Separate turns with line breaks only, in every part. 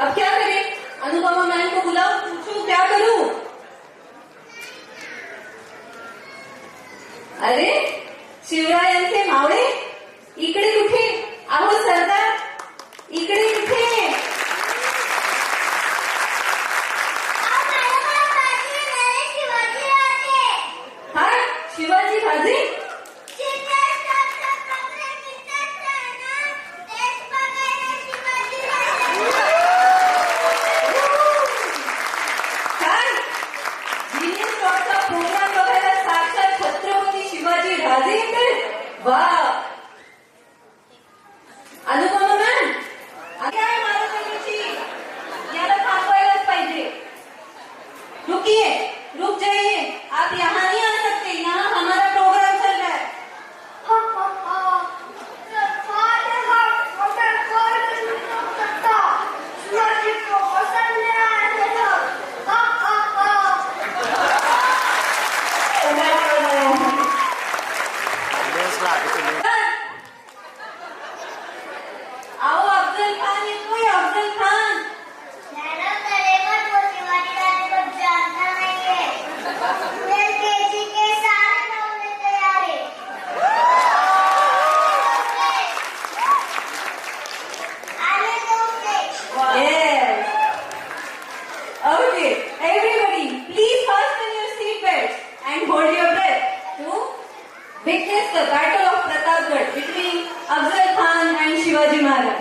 अब क्या करें? अनुपमा मैम को बुलाओ, पूछो क्या करूं? अरे शिवरायांचे मावळे इकडे कुठे? अहो सरदार इकडे कुठे? हा शिवाजी भाजी प्रोग्राम बघायला साक्षात छत्रपती शिवाजी राजे येतात. वा अनुपमा मॅम काय महाराजांची याला थांबवायलाच पाहिजे. रुकिए रुक जाइए, आप यहाँ नहीं आ सकते, यहाँ हमारा प्रोग्राम चल रहा है. आओ अफजल खान येतोय, Afzal Khan. Yes. Okay, everybody, please fasten your seatbelts and hold your breath to witness the battle of Pratapgarh between Afzal Khan and Shivaji Maharaj.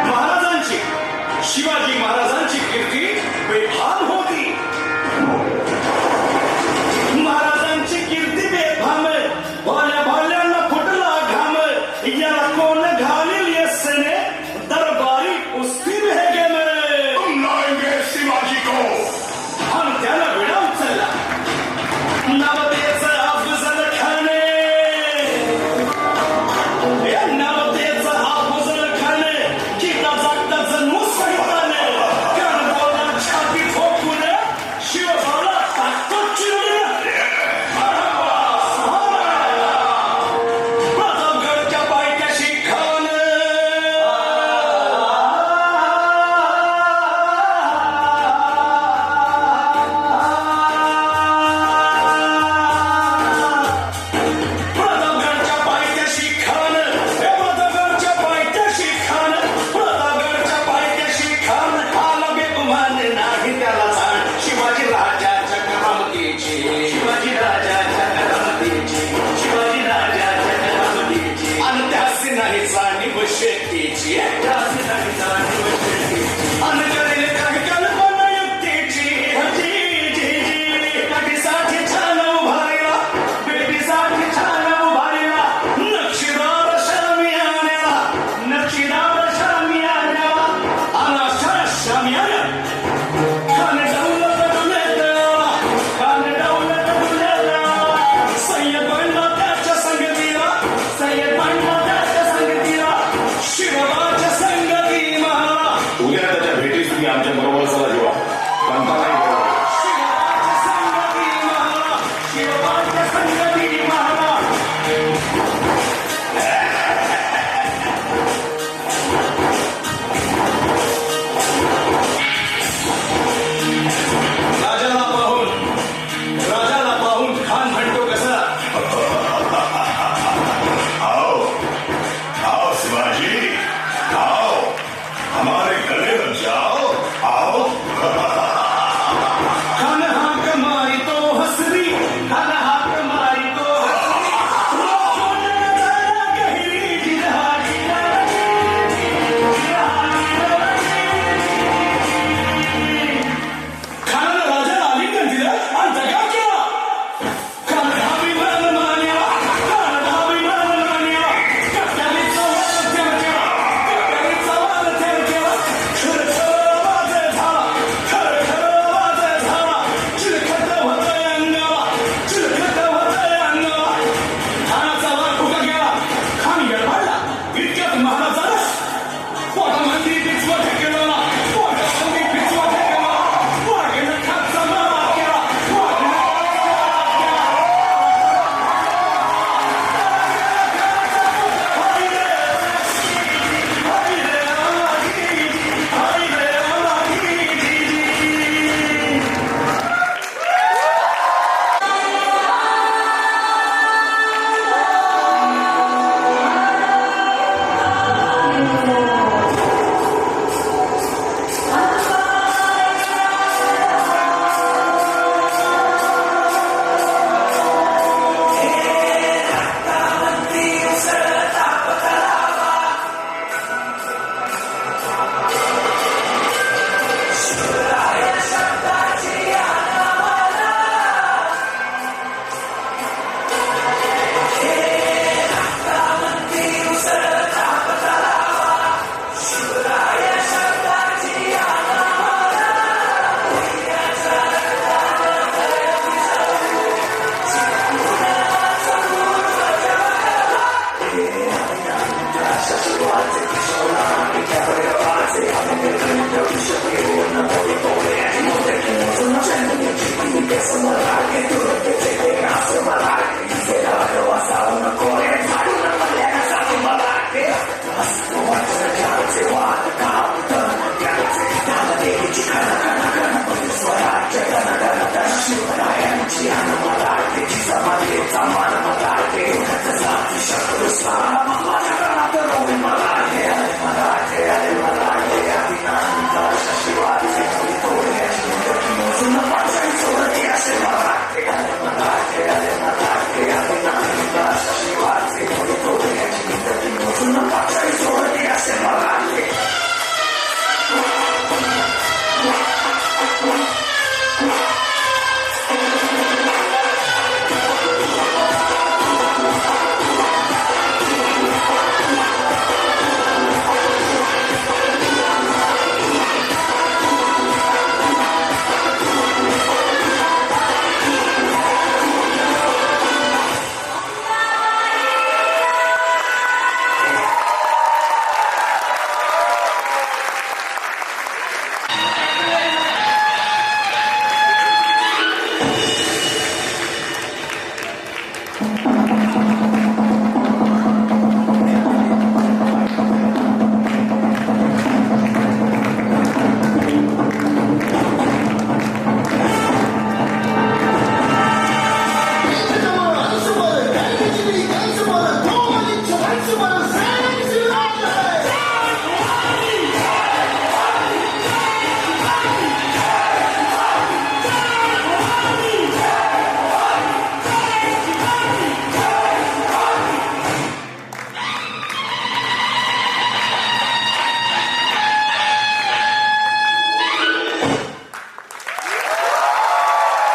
महाराजांची शिवाजी महाराजांची कीर्ती बेफाम होती. महाराजांची कीर्ती बेफाम, भोल्या भोल्यांना फुटला घाम. याला कोण घालील येसने, दरबारी कुस्ती भेगे में तुम लाएंगे शिवाजी को. आणि त्याला विडा उचलला नवतेचं अफजल खाने. या नवतेचं अफजल खाने किता जागता जणू सैताने. कानगोला छाती ठोकून शिवबाला टाकतो चिरून. प्रतापगडच्या पायथ्याशी खान. प्रतापगडच्या पायथ्याशी खान. प्रतापगडच्या पायथ्याशी खान. प्रतापगडच्या पायथ्याशी खान. आला बेगुमान नाही त्याला जाण. शिवाजी राजाच्या करामतीची. शिवाजी राजाच्या करामतीची. शिवाजी राजाच्या करामतीची. आणि त्यासी नाही जाणीव शेतीची. त्यासी नाही जाणीव शेतीची. आणि करेल काही कल्पना युक्तीची. जी जी जी कधीसाठी छान उभारला. बेटीसाठी छान उभारला. नक्षीदार शामियान्याला. नक्षीदार शामियान्याला. अनाशा शामियान्या. खान दौलत डुलेला. खान दौलत डुलेला. सय्यद बनला त्याच्या संगतीला. सय्यद बनला त्याच्या संगतीला. शिवराच्या संगती मला. उद्या त्याच्या भेटीस तुम्ही आमच्या बरोबर चला जेव्हा.